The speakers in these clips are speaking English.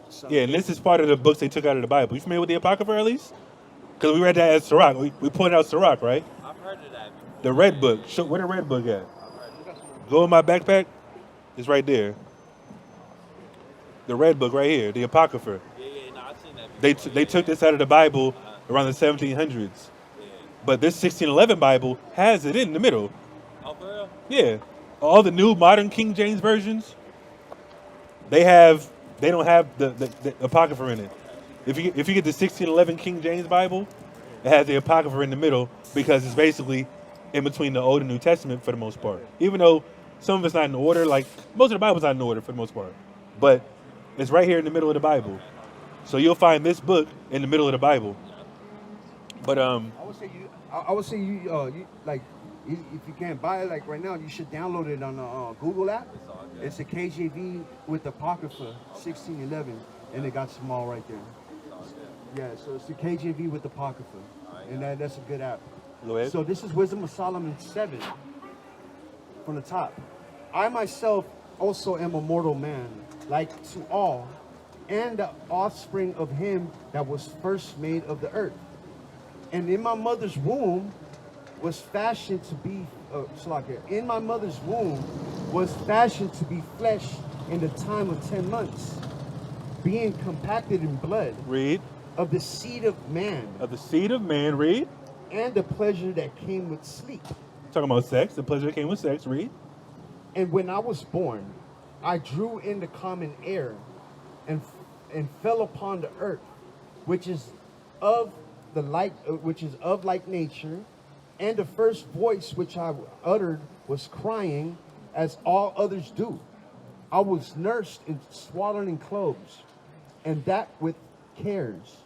right? So Yeah, and this is part of the books they took out of the Bible. You familiar with the Apocrypha at least? Because we read that as Sirach. We pointed out Sirach, right? I've heard of that before. The red book. Where the red book at? I've heard of that. Go in my backpack. It's right there. The red book right here, the Apocrypha. Yeah, no, I've seen that before. They took this out of the Bible around the 1700s. Yeah. But this 1611 Bible has it in the middle. Oh, for real? Yeah. All the new modern King James versions, they don't have the Apocrypha in it. If you get the 1611 King James Bible, it has the Apocrypha in the middle because it's basically in between the Old and New Testament for the most part. Even though some of it's not in order, like most of the Bible's not in order for the most part. But it's right here in the middle of the Bible. So you'll find this book in the middle of the Bible. But I would say you like if you can't buy it like right now, you should download it on the Google app. It's a KJV with Apocrypha 1611, and it got small right there. Yeah, so it's the KJV with Apocrypha, and that's a good app. go ahead. So this is Wisdom of Solomon 7 from the top. I myself also am a mortal man, like to all, and the offspring of him that was first made of the earth. And in my mother's womb was fashioned to be, in my mother's womb was fashioned to be flesh in the time of 10 months, being compacted in blood Read. of the seed of man, Of the seed of man, read. and the pleasure that came with sleep. Talking about sex, the pleasure that came with sex, read. And when I was born, I drew in the common air and fell upon the earth, which is of like nature, and the first voice which I uttered was crying, as all others do. I was nursed in swaddling clothes, and that with cares.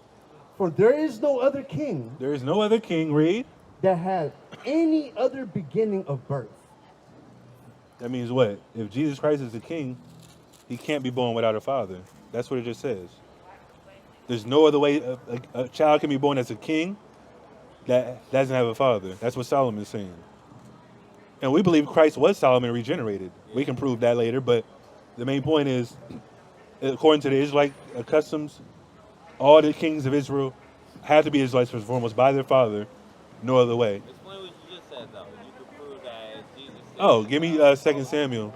For there is no other king There is no other king, read. that had any other beginning of birth. That means what? If Jesus Christ is the king, he can't be born without a father. That's what it just says. There's no other way a child can be born as a king that doesn't have a father. That's what Solomon's saying. And we believe Christ was Solomon regenerated. We can prove that later, but the main point is, according to the Israelite customs, all the kings of Israel had to be Israelites first and foremost by their father, no other way. Explain what you just said, though. You can prove that it's Jesus. Oh, give me 2 Samuel.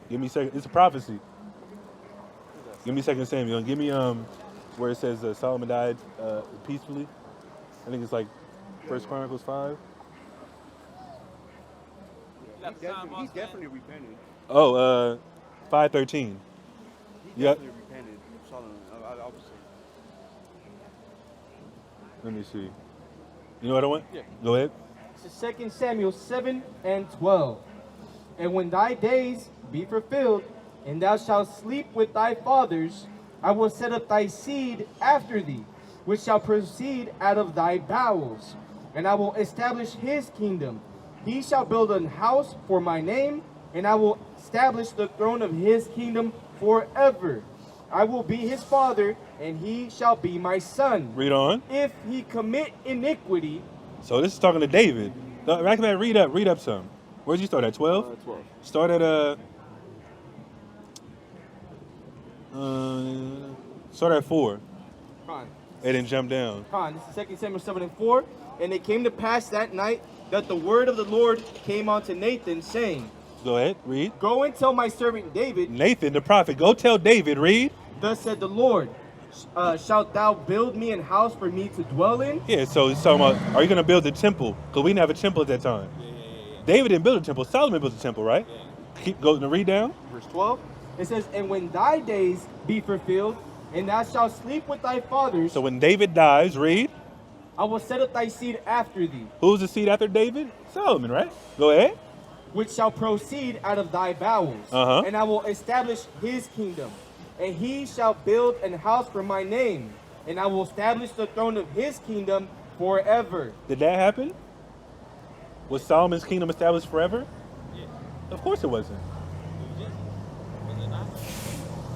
Give me second. It's a prophecy. Give me 2 Samuel. Give me where it says Solomon died peacefully. I think it's like 1 Chronicles 5. He definitely repented. Oh, 5:13. He Yep. definitely repented. Solomon, I would say. Let me see. You know what I want? Yeah. Go ahead. This is 2 Samuel 7 and 12. And when thy days be fulfilled, and thou shalt sleep with thy fathers, I will set up thy seed after thee, which shall proceed out of thy bowels, and I will establish his kingdom. He shall build an house for my name, and I will establish the throne of his kingdom forever. I will be his father, and he shall be my son. Read on. If he commit iniquity, So this is talking to David. No, Rackman, read up some. Where'd you start at? 12? 12. Start at start at 4. Fine. And then jump down. This is 2 Samuel 7 and 4. And it came to pass that night that the word of the Lord came unto Nathan, saying, Go ahead, read. Go and tell my servant David, Nathan the prophet, go tell David, read. thus said the Lord, shalt thou build me an house for me to dwell in? Yeah, so he's talking about, are you going to build the temple? Because we didn't have a temple at that time. David didn't build a temple. Solomon built a temple, right? Keep going to read down. Verse 12. It says, and when thy days be fulfilled, and thou shalt sleep with thy fathers, So when David dies, read. I will set up thy seed after thee, Who's the seed after David? Solomon, right? Go ahead. which shall proceed out of thy bowels. Uh-huh. And I will establish his kingdom. And he shall build an house for my name. And I will establish the throne of his kingdom forever. Did that happen? Was Solomon's kingdom established forever? Yeah. Of course it wasn't. Was it not?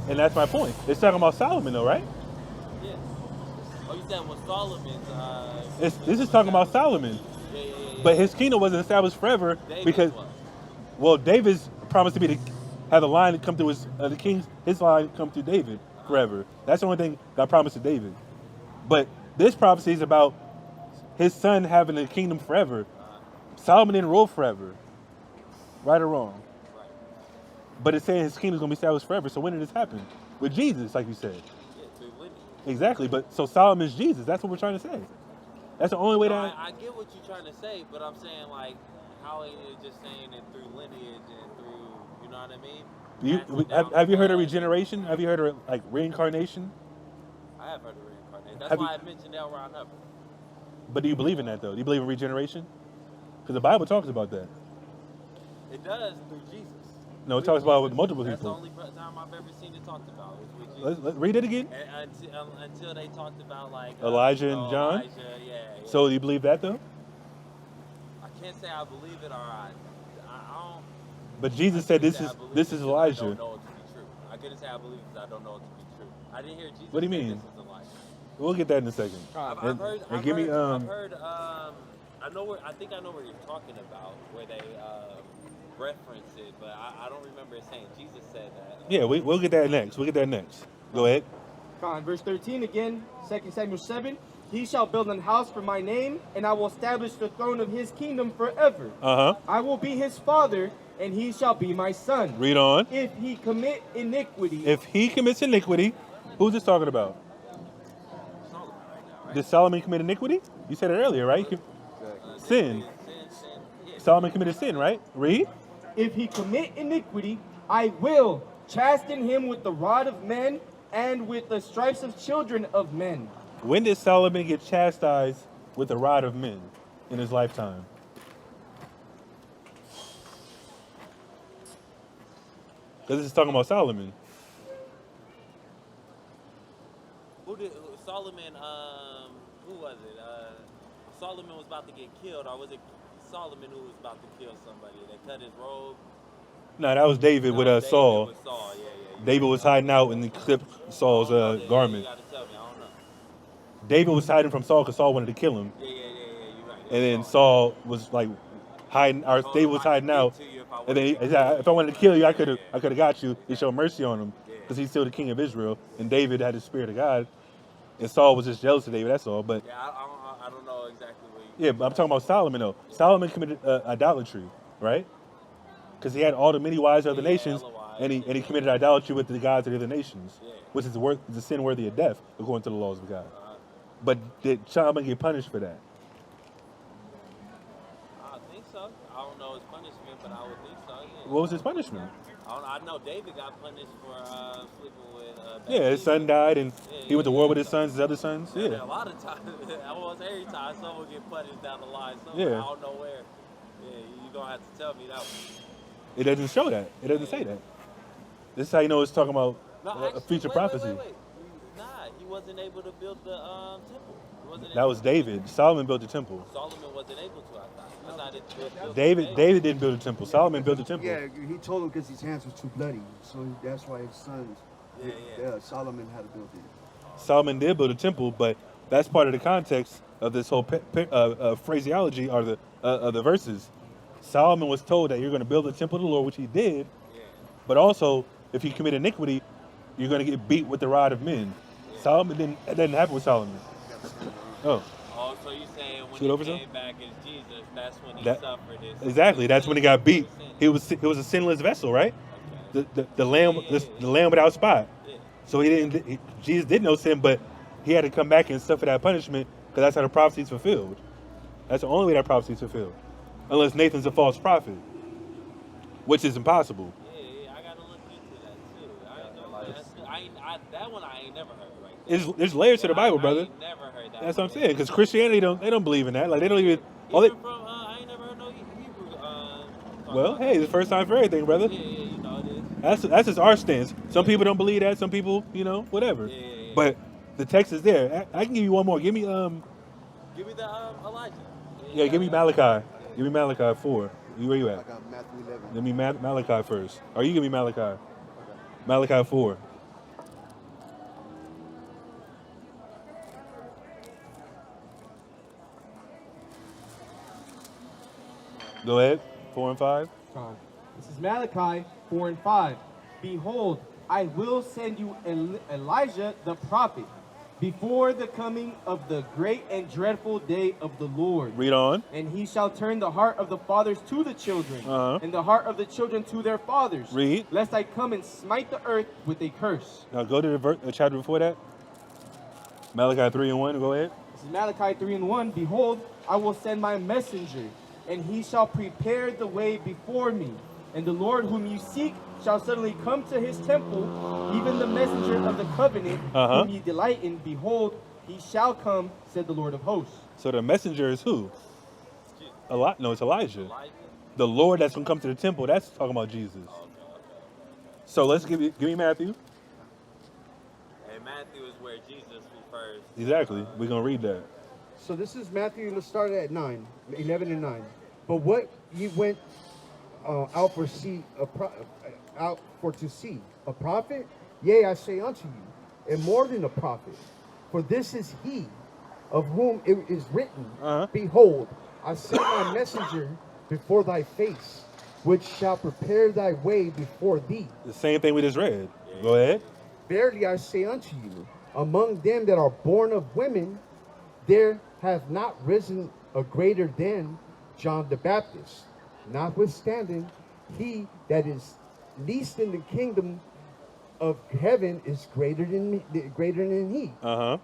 And that's my point. It's talking about Solomon though, right? Yeah. Oh, you said was Solomon's. This is talking about Solomon. Yeah. But his kingdom wasn't established forever David's because, was. well, David's promised to be have the line to come through his line come through David. forever. That's the only thing God promised to David. But this prophecy is about his son having the kingdom forever. Solomon didn't rule forever. Right or wrong? Right. But it's saying his kingdom's going to be established forever. So when did this happen? With Jesus, like you said. Yeah, through lineage. Exactly. But so Solomon's Jesus. That's what we're trying to say. That's the only way No, that... I get what you're trying to say, but I'm saying, like, how are you just saying it through lineage and through, you know what I mean? Have you heard of regeneration? Have you heard of like reincarnation? I have heard of reincarnation. That's Have why I mentioned L. Ron Hubbard. But do you believe in that though? Do you believe in regeneration? Because the Bible talks about that. It does through Jesus. No, it talks about it with multiple That's people. the only time I've ever seen it talked about was with Jesus. Let's read it again. And, until they talked about like Elijah and John? Elijah, yeah. So do you believe that though? I can't say I believe it or I don't. But Jesus said I this couldn't is say I believe this it is 'cause I Elijah. don't know it to be true. I couldn't say I believe it 'cause I don't know it to be true. I didn't hear Jesus. What do you say mean? This is Elijah. We'll get that in a second. I've heard. And give me I've heard. I know where. I think I know where you're talking about, where they reference it, but I don't remember it saying Jesus said that. Yeah, we'll get that next. We'll get that next. Go ahead. Verse 13 again, 2 Samuel 7. He shall build an house for my name, and I will establish the throne of his kingdom forever. I will be his father, and he shall be my son. Read on. If he commit iniquity. If he commits iniquity, who's this talking about? Solomon right now, right? Did Solomon commit iniquity? You said it earlier, right? Sin. Sin. Yeah. Solomon committed sin, right? Read. If he commit iniquity, I will chasten him with the rod of men and with the stripes of children of men. When did Solomon get chastised with the rod of men in his lifetime? Because this is talking about Solomon. Solomon? Who was it? Solomon was about to get killed, or was it Solomon who was about to kill somebody? They cut his robe. No, that was David with David Saul. with Saul. Yeah. David was hiding out and he clipped Saul's garment. You gotta tell me. I don't know. David was hiding from Saul because Saul wanted to kill him. Yeah. You're right. And then Saul was like hiding, or David was hiding out. And then he said, if I wanted to kill you, I could have got you. He showed mercy on him because he's still the king of Israel. And David had the spirit of God. And Saul was just jealous of David, that's all. But Yeah, I don't know exactly what you. yeah, but I'm talking about Solomon though. Solomon committed idolatry, right? Because he had all the many wives of the nations, and he committed idolatry with the gods of the other nations, which is the sin worthy of death according to the laws of God. But did Solomon get punished for that? I think so. I don't know his punishment, but I would think so. Yeah. What was his punishment? I know David got punished for sleeping with. Yeah, his son died, and he went to war with his sons, his other sons. Yeah, Yeah. a lot of times, almost every time, someone get punished down the line. Yeah. I don't know where. Yeah, you're gonna have to tell me that one. It doesn't show that. It doesn't say that. This is how you know it's talking about a future prophecy. Wait. Nah, he wasn't able to build the temple. He wasn't That able was David. Solomon built the temple. Solomon wasn't able to. I thought it was built David didn't build the temple. Solomon built the temple. Yeah, he told him because his hands were too bloody. So that's why his sons, Solomon had to build it. Solomon did build a temple, but that's part of the context of this whole phraseology or the verses. Solomon was told that you're going to build the temple of the Lord, which he did, but also if you commit iniquity, you're going to get beat with the rod of men. Solomon that didn't happen with Solomon. Oh, so you're saying when Shoot over he some? came back as Jesus, that's when he That- suffered his exactly. That's when he got beat. It was a sinless vessel, right? The lamb without spot. Yeah. So Jesus did no sin, but he had to come back and suffer that punishment because that's how the prophecy is fulfilled. That's the only way that prophecy is fulfilled, unless Nathan's a false prophet, which is impossible. Yeah, I gotta look into that too. I ain't know that one I ain't never heard right there. There's layers to the Bible, I brother. ain't never heard that. That's what I'm one. saying. Because Christianity they don't believe in that. Like they don't even. All they, Even from I ain't never heard no Hebrew. well, hey, it's the first time for everything, brother. Yeah, you know it is. That's just our stance. Some people don't believe that. Some people, whatever. Yeah. But the text is there. I can give you one more. Give me Give me the Elijah. Yeah, give me Malachi. Give me Malachi 4. Where you I at? got Matthew 11. Give me Malachi first. Or you give me Malachi. Malachi 4. Go ahead. 4 and 5. This is Malachi 4 and 5. Behold, I will send you Elijah the prophet before the coming of the great and dreadful day of the Lord. Read on. And he shall turn the heart of the fathers to the children, Uh-huh. and the heart of the children to their fathers. Read. Lest I come and smite the earth with a curse. Now go to the chapter before that. Malachi 3:1. Go ahead. This is Malachi 3:1. Behold, I will send my messenger, and he shall prepare the way before me. And the Lord whom you seek shall suddenly come to his temple, even the messenger of the covenant Uh-huh. whom ye delight in. Behold, he shall come, said the Lord of hosts. So the messenger is who? No, it's Elijah. Elijah. The Lord that's gonna come to the temple. That's talking about Jesus. So let's give me Matthew. And Matthew is where Jesus refers. Exactly. We're gonna read that. So this is Matthew, let's start at 9, 11 and 9. But what ye went out for to see a prophet? Yea, I say unto you, and more than a prophet. For this is he of whom it is written, Uh-huh. Behold, I send my messenger before thy face, which shall prepare thy way before thee. The same thing we just read. Go ahead. Verily I say unto you, among them that are born of women, there hath not risen a greater than John the Baptist. Notwithstanding, he that is least in the kingdom of heaven is greater than he. Uh-huh.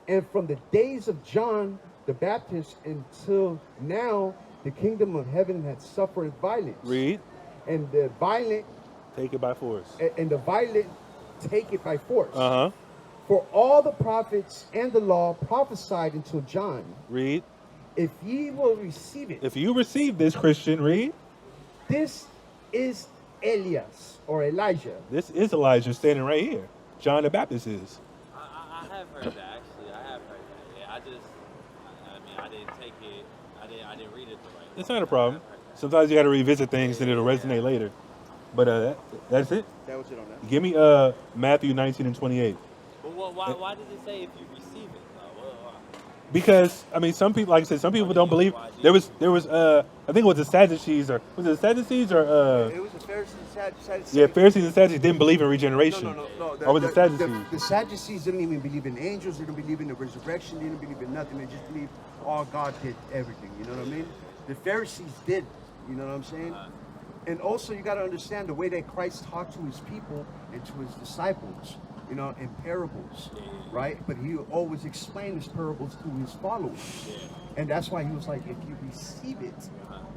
And from the days of John the Baptist until now, the kingdom of heaven hath suffered violence. Read. And the violent Take it by force. take it by force. Uh-huh. For all the prophets and the law prophesied until John. Read. If ye will receive it, If you receive this, Christian, read. this is Elias or Elijah. This is Elijah standing right here. John the Baptist is. I have heard that actually. I have heard that. Yeah, I mean, I didn't take it. I didn't read it the right way. It's not a problem. Sometimes you got to revisit things and it'll resonate later. But that's it. That was it on that. Give me Matthew 19 and 28. But why did it say if you receive it? Why? Because I mean, some people, like I said, some people don't believe. There was I think it was the Sadducees or was it the Sadducees or It was the Pharisees and Sadducees. yeah, Pharisees and Sadducees didn't believe in regeneration. No. Or was it Sadducees? The Sadducees didn't even believe in angels. They didn't believe in the resurrection. They didn't believe in nothing. They just believed all God did everything. You know what I mean? The Pharisees did. You know what I'm saying? And also, you got to understand the way that Christ talked to his people and to his disciples, you know, in parables, right? But he always explained his parables to his followers. And that's why he was like, if you receive it,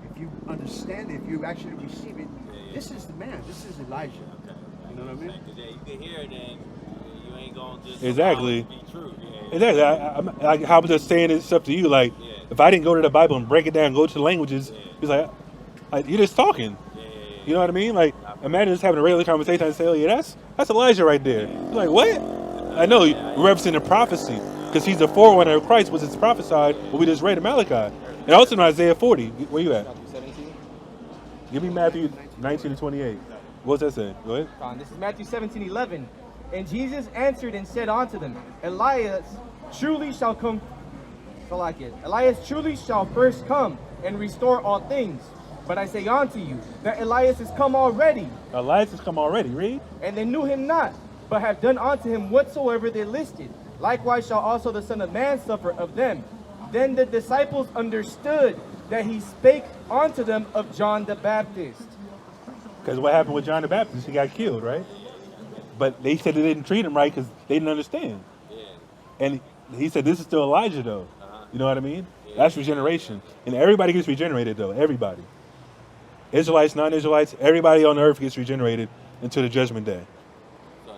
if you understand it, if you actually receive it, this is the man. This is Elijah. You know what I mean? Yeah, you can hear it and you ain't going to just Exactly. be true. Exactly. I was just saying this stuff to you. Like, if I didn't go to the Bible and break it down, go to the languages, it's like you're just talking. You know what I mean? Like, imagine just having a regular conversation and say, "Oh yeah, that's Elijah right there." You're like, what? I know you're referencing the prophecy because he's the forerunner of Christ, which is prophesied. What we just read in Malachi, and also in Isaiah 40. Where you at? Give me Matthew 19 and 28. What's that say? Go ahead. This is Matthew 17:11. And Jesus answered and said unto them, Elias truly shall come. Elias truly shall first come and restore all things. But I say unto you that Elias is come already, Elias has come already. Read. and they knew him not, but have done unto him whatsoever they listed. Likewise shall also the Son of Man suffer of them. Then the disciples understood that he spake unto them of John the Baptist. Because what happened with John the Baptist? He got killed, right? But they said they didn't treat him right because they didn't understand. And he said, this is still Elijah, though. You know what I mean? That's regeneration. And everybody gets regenerated, though. Everybody. Israelites, non-Israelites, everybody on earth gets regenerated until the judgment day. So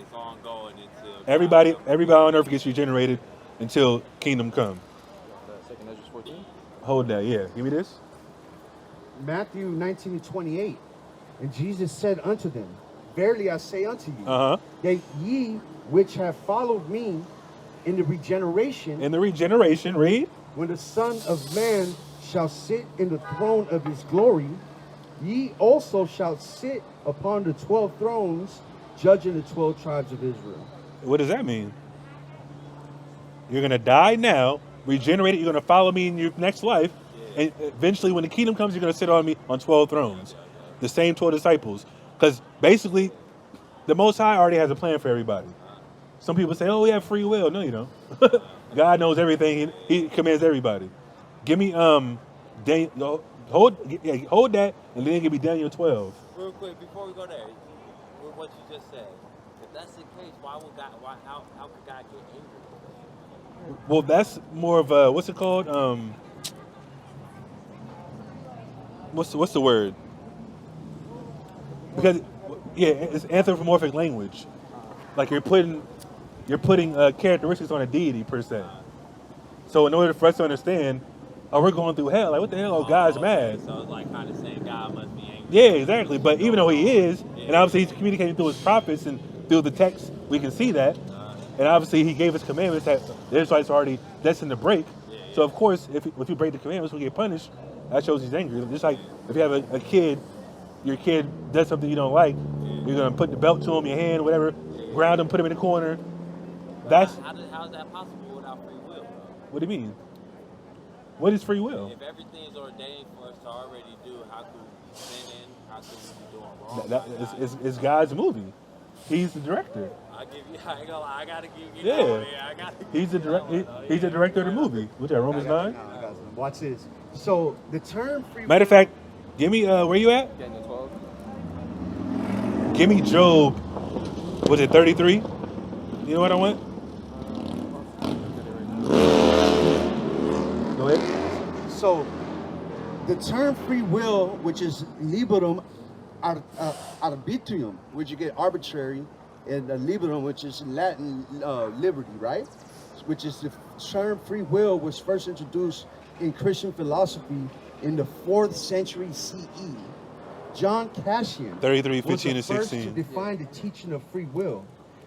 it's ongoing until Everybody on earth gets regenerated until kingdom come. Second Ezra 14. Hold that, yeah. Give me this. Matthew 19 and 28. And Jesus said unto them, Verily I say unto you, that ye which have followed me in the regeneration, read. when the Son of Man shall sit in the throne of his glory, ye also shall sit upon the 12 thrones, judging the 12 tribes of Israel. What does that mean? You're going to die now, regenerated, you're going to follow me in your next life, and eventually when the kingdom comes, you're going to sit on me on 12 thrones. The same 12 disciples. Because basically, The Most High already has a plan for everybody. Some people say, "Oh, we have free will." No, you don't. God knows everything. He commands everybody. Give me hold that, and then give me Daniel 12. Real quick, before we go there, with what you just said, if that's the case, why would God? How could God get angry? Well, that's more of a what's it called? What's the word? Because it's anthropomorphic language. Like you're putting characteristics on a deity per se. So in order for us to understand, oh, we're going through hell. Like what the hell? Oh, God's mad. So it's like kind of saying God must be angry. Yeah, exactly. But even though he is, and obviously he's communicating through his prophets and through the text, we can see that. And obviously he gave us commandments that the Israelites are already destined to break. So of course, if you break the commandments, we get punished. That shows he's angry. Just like if you have a kid, your kid does something you don't like, you're gonna put the belt to him, your hand, whatever, ground him, put him in the corner. How is that possible without free will, bro? What do you mean? What is free will? If everything is ordained for us to already do, how could we be sinning? How could we be doing wrong? It's God's movie. He's the director. I ain't gonna lie, I gotta give you Yeah. He's the director of the movie. What's that, Romans 9? Watch this. So the term free Matter of fact, give me where you at? Daniel 12. Give me Job. Was it 33? You know what I want? Go ahead. So the term free will, which is liberum arbitrium, which you get arbitrary, and liberum, which is Latin liberty, right? Which is the term free will was first introduced in Christian philosophy in the 4th century CE. John Cassian 33, was 15 the and first 16. to define the teaching of free will.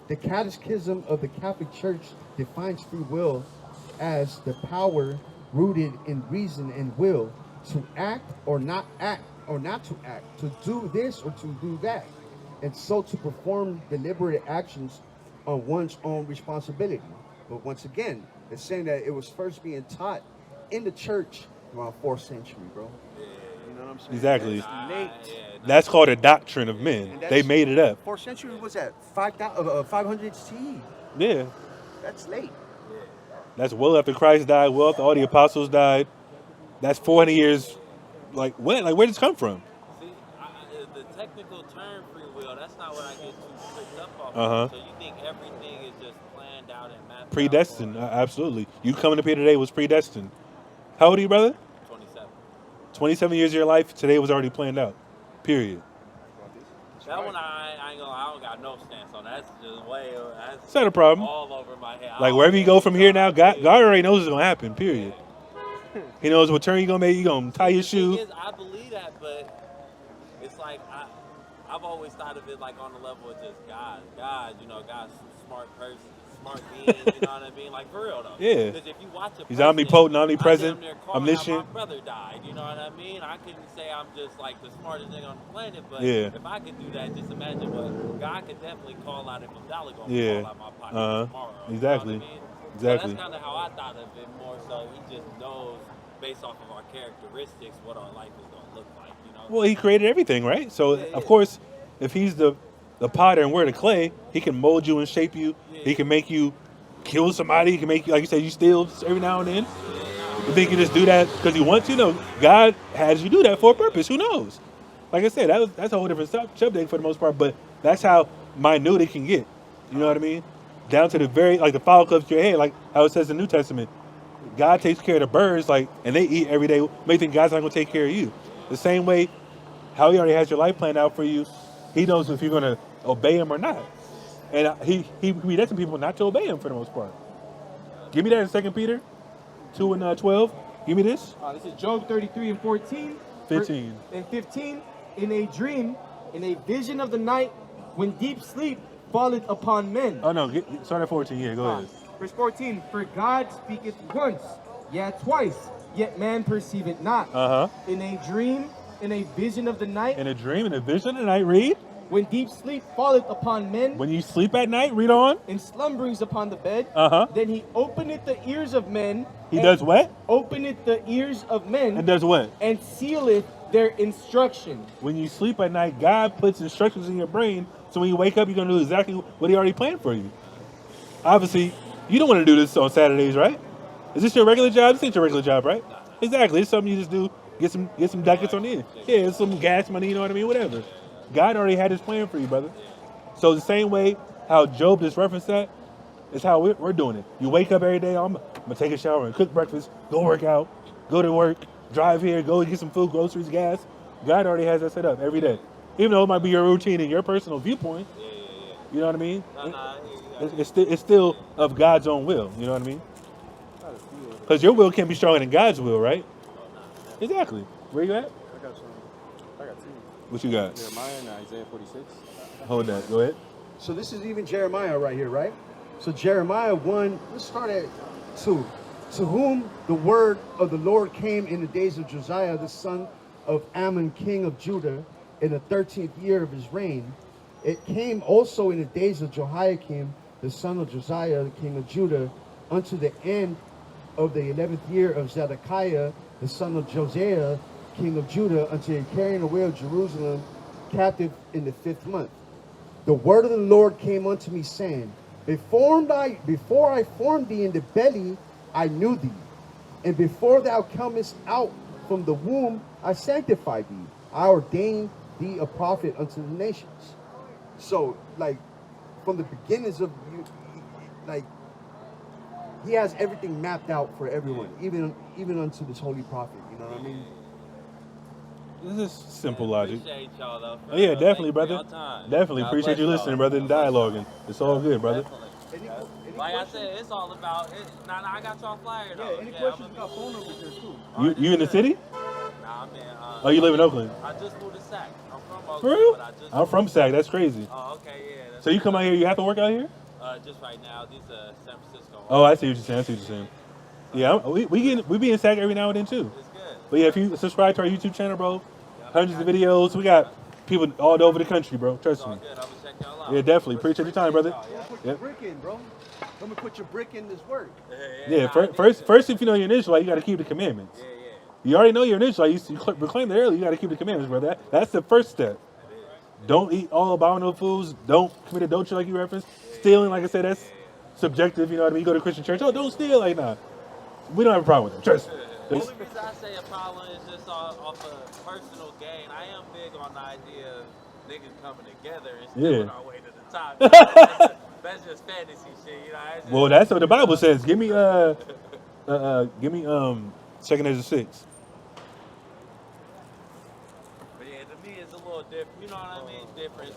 The Catechism of the Catholic Church defines free will as the power rooted in reason and will to act or not act, or not to act, to do this or to do that, and so to perform deliberate actions on one's own responsibility. But once again, it's saying that it was first being taught in the church around 4th century, bro. You know what I'm saying? Exactly. That's late. That's called a doctrine of men. And They that's- made it up. 4th century was at 500 CE. Yeah. That's late. That's well after Christ died, well after all the apostles died. That's 400 years. Like, what? Like, where did this come from? See, the technical term free will, that's not what I get too tripped up off Uh-huh. of. So you think everything is just planned out and mapped Predestined. out? Absolutely. You coming up here today was predestined. How old are you, brother? 27. 27 years of your life. Today was already planned out. Period. That one, I ain't gonna lie, I don't got no stance on. That's just way, that's It's not a problem. all over my head. Like, wherever you go from here now, God already knows what's going to happen. Period. He knows what turn you're going to make. You're going to tie your The thing shoe. is, I believe that, but it's like I've always thought of it like on the level of just God. God's a smart person, smart being. You know what I mean? Like for real though. Yeah. Because if you watch a He's person, omnipotent, omnipresent, I damn near call omniscient. how my brother died. You know what I mean? I couldn't say I'm just like the smartest nigga on the planet, but Yeah. if I could do that, just imagine what God could definitely call out if a dollar gonna Yeah. fall out my pocket tomorrow. Exactly. You know what I mean? Exactly. So that's kind of how I thought of it more. So he just knows based off of our characteristics what our life is gonna look like. You know? Well, he created everything, right? So, of course, if he's the potter and we're the clay, he can mold you and shape you. He can make you kill somebody. He can make you, like you said, you steal every now and then. You think you just do that because you want to? No, God has you do that for a purpose. Who knows? Like I said, that's a whole different subject for the most part, but that's how minute it can get. You know what I mean? Down to the very, like the follicle of your head, like how it says in the New Testament. God takes care of the birds, like, and they eat every day. May think God's not going to take care of you. The same way, how he already has your life planned out for you, he knows if you're going to obey him or not. And he predestined people not to obey him for the most part. Give me that in 2 Peter 2 and 12. Give me this. This is Job 33 and 14. 15. And 15. In a dream, in a vision of the night, when deep sleep falleth upon men. Oh, no. Start at 14. Yeah, go ahead. Verse 14. For God speaketh once, yet twice, yet man perceiveth not. Uh-huh. In a dream, in a vision of the night, In a dream, in a vision at night, read. when deep sleep falleth upon men, When you sleep at night, read on. and slumberings upon the bed, Uh-huh. then he openeth the ears of men. He and does what? Openeth the ears of men. And does what? And sealeth their instruction. When you sleep at night, God puts instructions in your brain, so when you wake up, you're going to do exactly what he already planned for you. Obviously, you don't want to do this on Saturdays, right? Is this your regular job? This ain't your regular job, right? Exactly. It's something you just do, get some ducats on the end. Yeah, it's some gas money, you know what I mean? Whatever. God already had his plan for you, brother. So the same way how Job just referenced that is how we're doing it. You wake up every day, I'm going to take a shower and cook breakfast, go work out, go to work, drive here, go get some food, groceries, gas. God already has that set up every day. Even though it might be your routine and your personal viewpoint, you know what I mean? It's still of God's own will, you know what I mean? Because your will can't be stronger than God's will, right? Exactly. Where you at? I got two. What you got? Jeremiah and Isaiah 46. Hold that. Go ahead. So this is even Jeremiah right here, right? So Jeremiah 1, let's start at 2. To whom the word of the Lord came in the days of Josiah, the son of Ammon, king of Judah, in the 13th year of his reign. It came also in the days of Jehoiakim, the son of Josiah, the king of Judah, unto the end of the 11th year of Zedekiah, the son of Josiah, king of Judah, unto the carrying away of Jerusalem captive in the 5th month. The word of the Lord came unto me, saying, before I formed thee in the belly, I knew thee. And before thou comest out from the womb, I sanctified thee. I ordained thee a prophet unto the nations. So, like, from the beginnings of you, like, he has everything mapped out for everyone, even unto this holy prophet. You know what I mean? This is simple logic. Appreciate y'all though. Oh yeah, definitely, Thank you for brother. your time. Definitely God appreciate bless you y'all. listening, brother, and dialoguing. It's all good, brother. Definitely. Any Like I questions? said, it's all about it. Now I got y'all flyer though. Yeah, any I'm questions? gonna We got phone numbers here too. You in the city? Nah, man. Oh, you live in Oakland? I just moved to Sac. I'm from Oakland. For real? But I just I'm from Sac. That's crazy. Oh, okay, yeah. That's So you come out here, you have to work out here? just right now. These San Francisco. Oh, I see what you're saying. I see what you're saying. Yeah, we be in Sac every now and then too. It's good. But yeah, if you subscribe to our YouTube channel, bro, hundreds of videos. We got people all over the country, bro. Trust It's all me. good. I'm gonna check y'all out. Yeah, definitely. Appreciate your time, brother. Put Yep. your brick in, bro. Let me put your brick in this work. Yeah, nah, I first, if you know you're an Israelite, you got to keep the commandments. Yeah. You already know you're an Israelite. You proclaimed it earlier. You got to keep the commandments, brother. That's the first step. Don't eat all abominable foods. Don't commit adultery, like you referenced. Stealing, like I said, that's subjective. You know what I mean? You go to a Christian church. Oh, don't steal. Like, nah. We don't have a problem with them. Trust me. The only reason I say a problem is just off of personal gain. I am big on the idea of niggas coming together and stealing our way to the top. That's just fantasy shit, you know. Just, Well, that's what the Bible says. Give me 2nd Ezra 6. But yeah, to me it's a little different. You know what I mean? Different.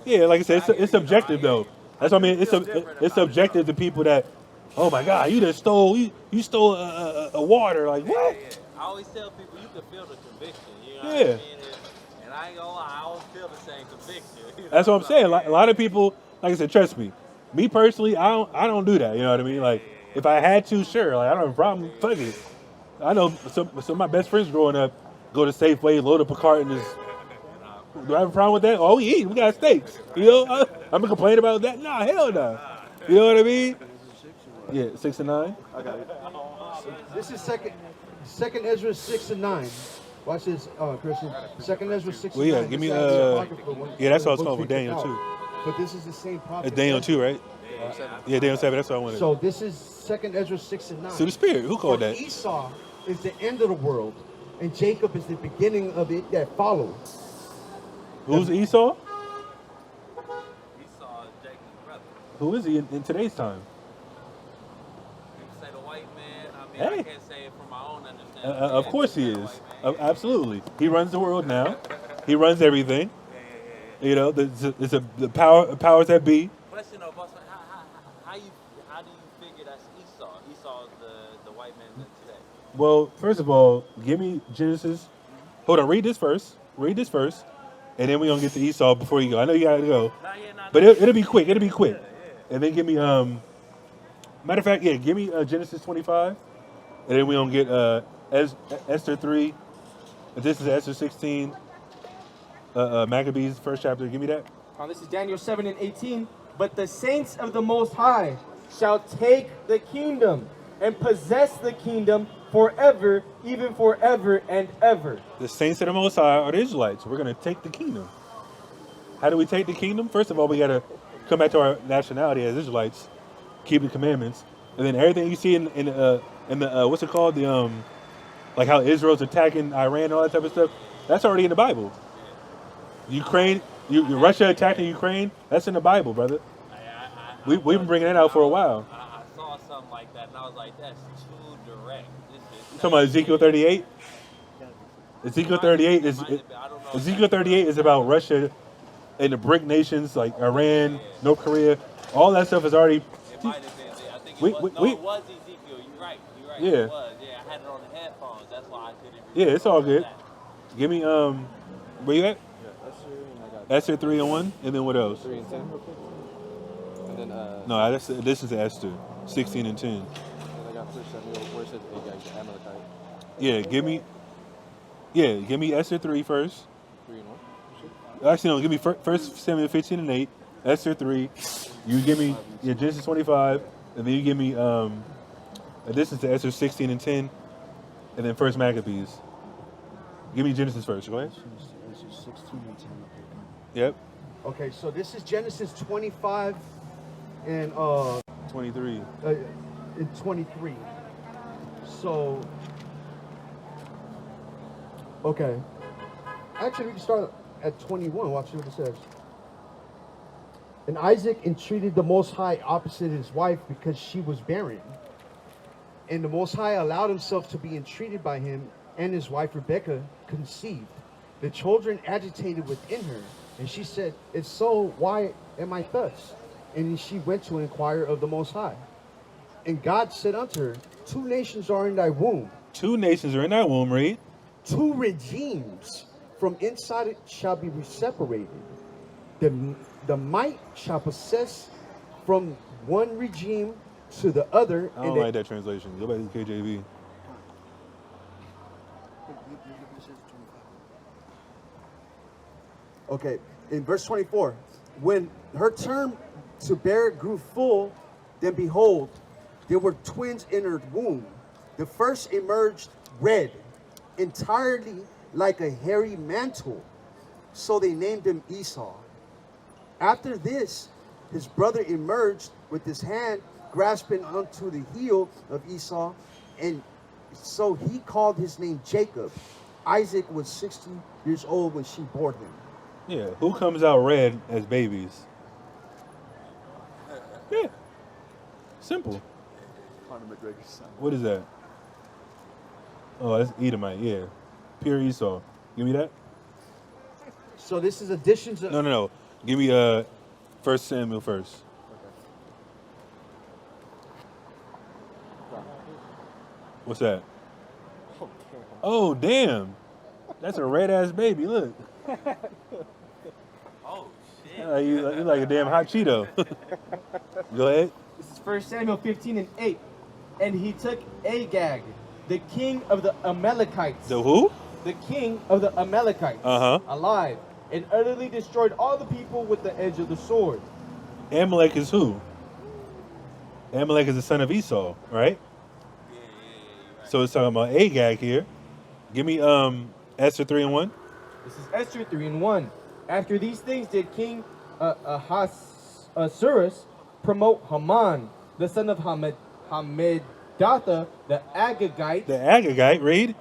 Yeah, like I said, it's subjective though. That's what I mean. It's subjective to people that, oh my God, you just stole you stole a water. Like what? Yeah. I always tell people you can feel the conviction. You know Yeah. what I mean? And I ain't gonna lie, I always feel the same conviction. You know That's what I'm saying. like, A lot of people, like I said, trust me. Me personally, I don't do that. You know what I mean? Like if I had to, sure. Like I don't have a problem. Fuck it. I know some of my best friends growing up go to Safeway, load up a cart, and just. Do I have a problem with that? Oh, we eat. We got steaks. You know, I'm gonna complain about that? Nah, hell no. You know what I mean? Yeah, 6 and 9. I got it. This is second Ezra 6 and 9. Watch this, Christian. Second Ezra 6 Well, and yeah, 9. give me, This is the Apocrypha one. yeah, that's what I was Books calling we for, Daniel took 2. out. But this is the same prophet. It's Daniel 2, right? Yeah, Daniel 7. That's what I wanted. So this is second Ezra 6 and 9. So the Spirit, who called For that? Esau is the end of the world, and Jacob is the beginning of it that follows. Who's Esau? Esau is Jacob's brother. Who is he in today's time? You can say the white man. I mean, Hey. I can't say it from my own understanding. Of Yeah, course he the is. white man. Absolutely. He runs the world now. He runs everything. You know, it's the powers that be. Question though, boss, how do you figure that's Esau? Esau is the white man today. Well, first of all, give me Genesis. Hold on, read this first. Read this first. And then we're going to get to Esau before you go. I know you got to go. But it'll be quick. It'll be quick. And then give me, matter of fact, yeah, give me Genesis 25. And then we're going to get Esther 3. This is Esther 16. Maccabees, first chapter. Give me that. This is Daniel 7 and 18. But the saints of the Most High shall take the kingdom and possess the kingdom forever, even forever and ever. The saints of the Most High are the Israelites. We're going to take the kingdom. How do we take the kingdom? First of all, we got to come back to our nationality as Israelites, keep the commandments, and then everything you see in the what's it called, the like how Israel's attacking Iran and all that type of stuff. That's already in the Bible. Ukraine, Russia attacking Ukraine. That's in the Bible, brother. We've been bringing that out for a while. I saw something like that, and I was like, that's too direct. This is You talking about Ezekiel 38? Ezekiel 38 is Ezekiel 38 is about Russia and the BRIC nations like Iran, North Korea. All that stuff is already. It might have been. I think We- it was. we- No, we- it was Ezekiel. You're right. Yeah. It was. Yeah, I had it on the headphones. That's why I couldn't. Yeah, it's all good. that. Give me where you at? Yeah, Esther, and I got Esther 3 and 1, and then what else? 3 and 10 real quick. And then, No, this is Esther 16 and 10. and I got 1 Samuel, where it says Agag, the Amalekite. Give me Esther 3 first. 3 and 1. Actually, no, give me First Samuel 15 and 8, Esther 3. You give me Genesis 25, and then you give me this is Esther 16 and 10, and then First Maccabees. Give me Genesis first. Go ahead. Genesis 16 and 10. Yep. Okay, so this is Genesis 25 and 23. in 23. So, okay. Actually, we can start at 21. Watch what it says. And Isaac entreated the Most High opposite his wife because she was barren. And the Most High allowed himself to be entreated by him, and his wife Rebekah conceived. The children agitated within her, and she said, "If so, why am I thus?" And she went to inquire of the Most High. And God said unto her, 2 nations are in thy womb, 2 nations are in thy womb, read. 2 regimes from inside it shall be separated. The might shall possess from one regime to the other. I don't like that translation. Go back to the KJV. Okay, in verse 24, when her term to bear grew full, then behold, there were twins in her womb. The first emerged red, entirely like a hairy mantle. So they named him Esau. After this, his brother emerged with his hand grasping onto the heel of Esau, and so he called his name Jacob. Isaac was 60 years old when she bore him. Yeah. Who comes out red as babies? Yeah. Simple. Conor McGregor's son. What is that? Oh, that's Edomite. Yeah. Pure Esau. Give me that. So this is additions of... No. Give me First Samuel first. What's that? Oh, damn. That's a red ass baby. Look. Oh shit. You like a damn hot Cheeto. Go ahead. This is 1 Samuel 15 and 8. And he took Agag, the king of the Amalekites. The who? The king of the Amalekites. Uh-huh. Alive. And utterly destroyed all the people with the edge of the sword. Amalek is who? Amalek is the son of Esau, right? Yeah, right. So it's talking about Agag here. Give me Esther 3 and 1. This is Esther 3 and 1. After these things did King Ahasuerus promote Haman, the son of Hammedatha, the Agagite, The Agagite, read.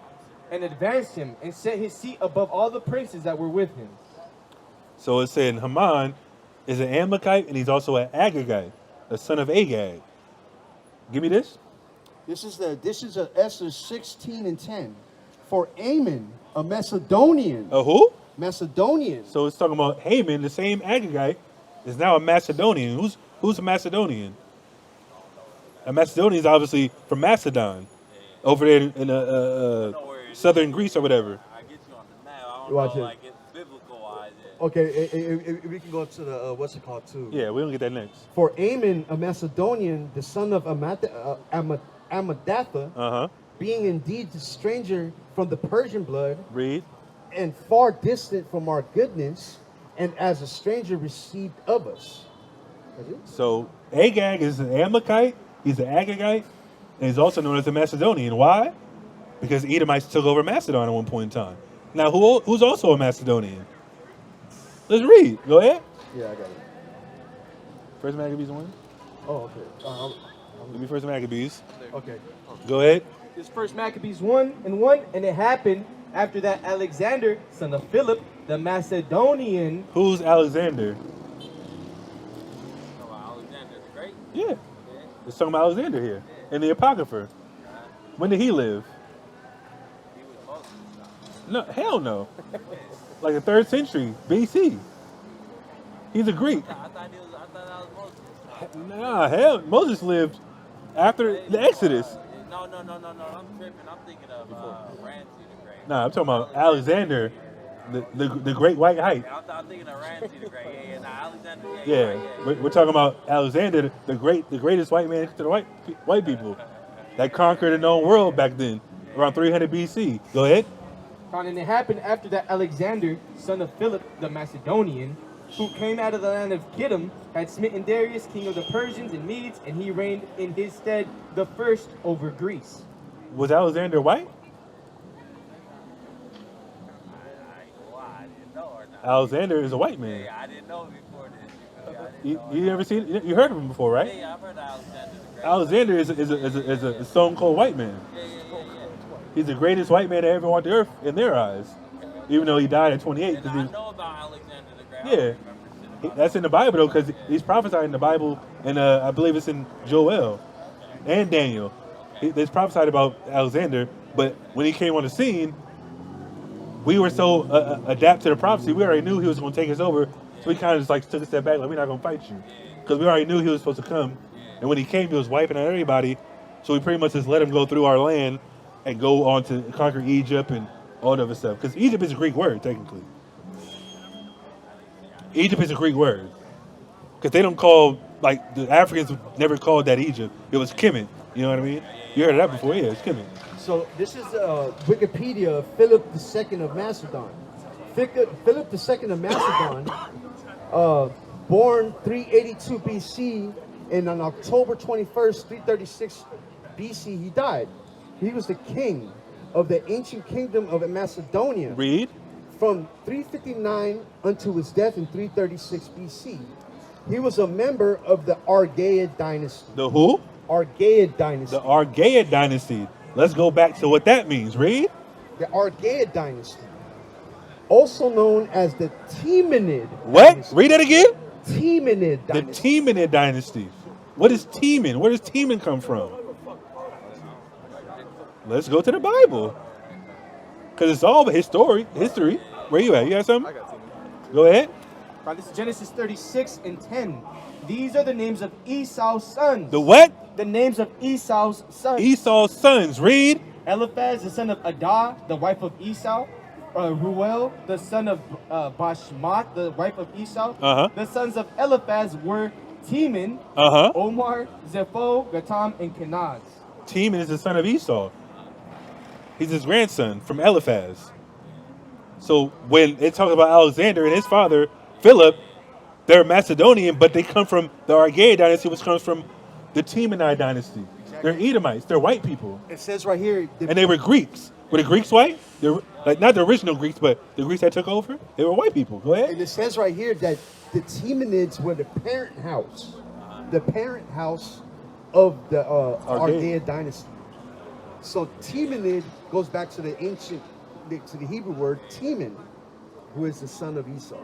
and advanced him and set his seat above all the princes that were with him. So it said Haman is an Amalekite and he's also an Agagite, a son of Agag. Give me this. This is the additions of Esther 16 and 10. For Ammon, a Macedonian. A who? Macedonian. So it's talking about Haman, the same Agagite, is now a Macedonian. Who's a Macedonian? A Macedonian is obviously from Macedon, over there in southern Greece or whatever. I get you on the map. I don't Watch know, it. like it's biblical wise. Okay, we can go to the, what's it called too? Yeah, we're gonna get that next. For Ammon, a Macedonian, the son of Amadatha, being indeed a stranger from the Persian blood, Read. and far distant from our goodness, and as a stranger received of us. That's it? So Agag is an Amalekite, he's an Agagite, and he's also known as a Macedonian. Why? because Edomites took over Macedon at one point in time. Now, who's also a Macedonian? Let's read. Go ahead. Yeah, I got it. First Maccabees 1. Oh, okay. Give me First Maccabees. Okay. Go ahead. This First Maccabees 1:1, and it happened after that Alexander, son of Philip, the Macedonian. Who's Alexander? Alexander the Great. Yeah. It's talking about Alexander here in the Apocrypha. When did he live? He was Moses. No, hell no. Like the 3rd century BC. He's a Greek. I thought that was Moses. Nah, hell, Moses lived after the Exodus. No. I'm tripping. I'm thinking of Ramsey the Great. Nah, I'm talking about Alexander, the great white height. I'm thinking of Ramsey the Great. Yeah. Nah, Alexander. Yeah, we're talking about Alexander, the greatest white man to the white people that conquered the known world back then, around 300 BC. Go ahead. And it happened after that Alexander, son of Philip, the Macedonian, who came out of the land of Kittim, had smitten Darius, king of the Persians and Medes, and he reigned in his stead the first over Greece. Was Alexander white? I didn't know or not. Alexander is a white man. Yeah, I didn't know before this. You ever seen? You heard of him before, right? Yeah, I've heard of Alexander the Great. Alexander is a stone cold white man. Yeah. He's the greatest white man that ever walked the earth in their eyes, even though he died at 28. And I know about Alexander the Great. I Yeah. don't remember shit about That's in the Bible though, because he's prophesied in the Bible, and I believe it's in Joel and Daniel. It's prophesied about Alexander, but when he came on the scene, we were so adapt to the prophecy. We already knew he was going to take us over, so we kind of just like took a step back, like we're not going to fight you, because we already knew he was supposed to come. And when he came, he was wiping out everybody, so we pretty much just let him go through our land and go on to conquer Egypt and all the other stuff. Because Egypt is a Greek word, technically. Egypt is a Greek word. Because they don't call, like, the Africans never called that Egypt. It was Kemet. You know what I mean? You heard of that before? Yeah, it's Kemet. So this is Wikipedia of Philip II of Macedon. Philip II of Macedon, born 382 BC, and on October 21st, 336 BC, he died. He was the king of the ancient kingdom of Macedonia Read. from 359 until his death in 336 BC. He was a member of the Argead dynasty. The who? Argead dynasty. The Argead dynasty. Let's go back to what that means. Read. The Argead dynasty. Also known as the Temenid What? dynasty. Read that again. Temenid The dynasty. Temenid dynasty. What is Temen? Where does Temen come from? Let's go to the Bible. Because it's all history. Where you at? You got something? I got Timmy. Go ahead. This is Genesis 36:10. These are the names of Esau's sons. The what? The names of Esau's sons. Esau's sons. Read. Eliphaz, the son of Adah, the wife of Esau. Ruel, the son of Bashmath, the wife of Esau. Uh-huh. The sons of Eliphaz were Teman, Uh-huh. Omar, Zepho, Gatam, and Kenaz. Teman is the son of Esau. He's his grandson from Eliphaz. So when it talks about Alexander and his father, Philip, they're Macedonian, but they come from the Argead dynasty, which comes from the Temanite dynasty. They're Edomites. They're white people. It says right here. And they were Greeks. Were the Greeks white? They're, like, not the original Greeks, but the Greeks that took over? They were white people. Go ahead. And it says right here that the Temanids were the parent house. The parent house of the Argead dynasty. So Temanid goes back to the ancient, to the Hebrew word Teman, who is the son of Esau.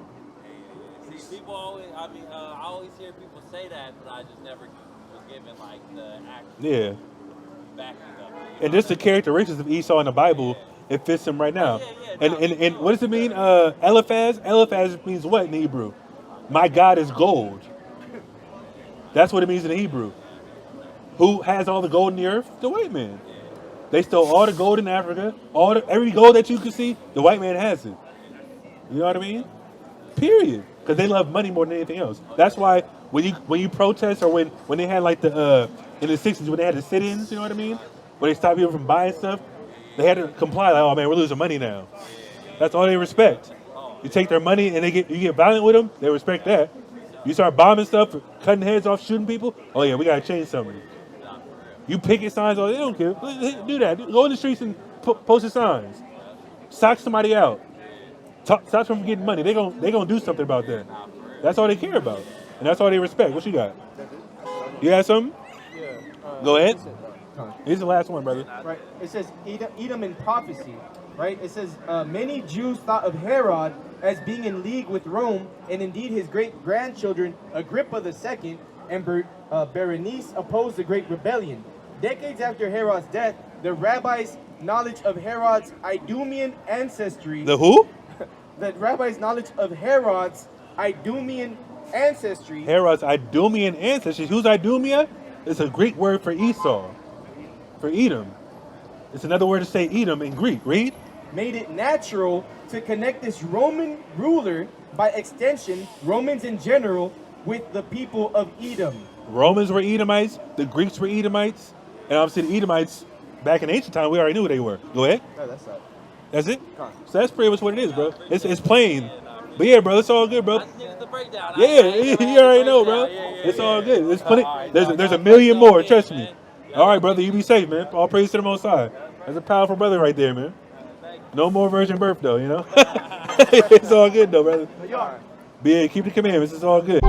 See, people always, I always hear people say that, but I just never was given like the actual Yeah. backing of it. And just the characteristics of Esau in the Bible, it fits him right now. Yeah. And what does it mean? Eliphaz? Eliphaz means what in Hebrew? My God is gold. That's what it means in the Hebrew. Who has all the gold in the earth? The white man. They stole all the gold in Africa. Every gold that you can see, the white man has it. You know what I mean? Period. Because they love money more than anything else. That's why when you protest, or when they had like the in the 60s when they had the sit-ins, you know what I mean? When they stopped people from buying stuff, they had to comply like, oh man, we're losing money now. That's all they respect. You take their money and you get violent with them, they respect that. You start bombing stuff, cutting heads off, shooting people, oh yeah, we gotta change something. You picket signs, oh they don't care. Do that. Go in the streets and post the signs. Sock somebody out. Stop from getting money. They gonna do something about that. That's all they care about, and that's all they respect. What you got? You got something? Yeah. Go ahead. Come on. Here's the last one, brother. Right. It says Edom in prophecy. Right. It says many Jews thought of Herod as being in league with Rome, and indeed his great grandchildren Agrippa II and Berenice opposed the great rebellion. Decades after Herod's death, the rabbis' knowledge of Herod's Idumean ancestry. The who? The rabbis' knowledge of Herod's Idumean ancestry. Herod's Idumean ancestry. Who's Idumea? It's a Greek word for Esau, for Edom. It's another word to say Edom in Greek. Read. Made it natural to connect this Roman ruler, by extension, Romans in general, with the people of Edom. Romans were Edomites. The Greeks were Edomites. And obviously the Edomites, back in ancient time, we already knew who they were. Go ahead. No, that's that. That's it? Con. So that's pretty much what it is, bro. It's plain. But yeah, bro, it's all good, bro. I just needed the breakdown. Yeah, you already know, bro. It's all good. It's plenty. There's a million more. Trust me. All right, brother, you be safe, man. All praise to the Most High. That's a powerful brother right there, man. No more virgin birth, though, you know? It's all good, though, brother. But yeah, keep the commandments. It's all good.